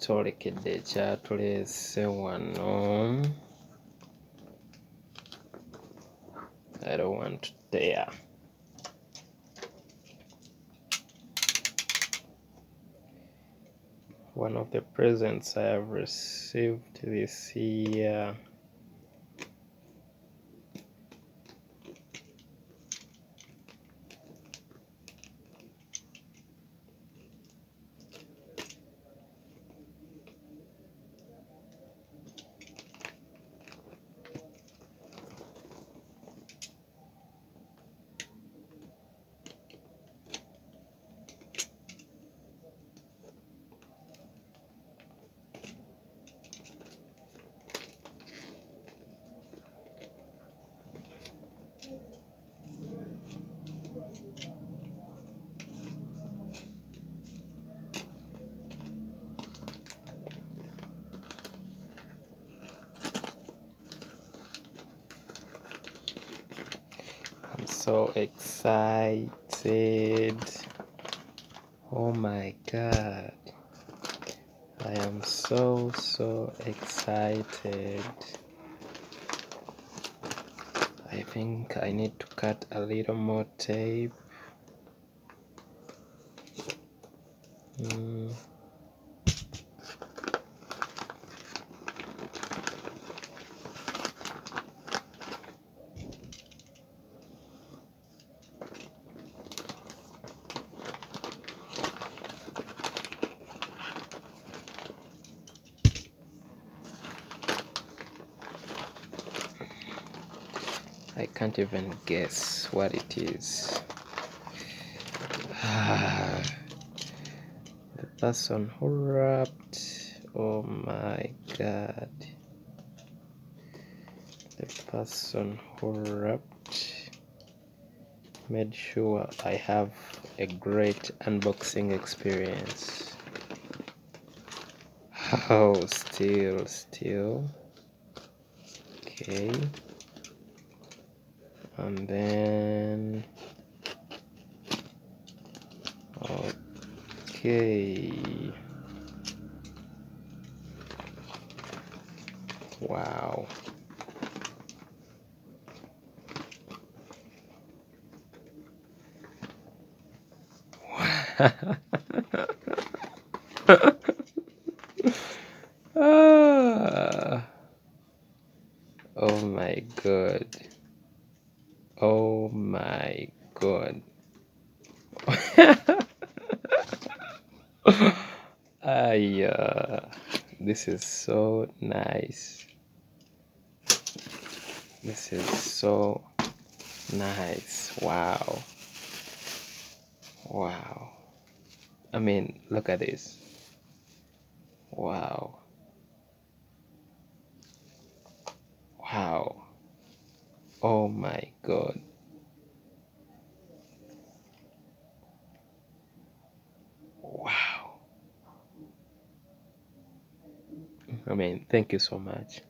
kyolekedde ekyatuleese wano. I don't want to tear. One of the presents I have received this year. I'm so excited. Oh my god. I am so excited. I think I need to cut a little more tape. I can't even guess what it is. The person who wrapped, oh my god. The person who wrapped made sure I have a great unboxing experience. Oh, still. Okay. And then okay, wow. Oh my god. Oh my god. This is so nice. This is so nice. Wow. I mean, look at this. Wow. Oh my god. Wow. I mean, thank you so much.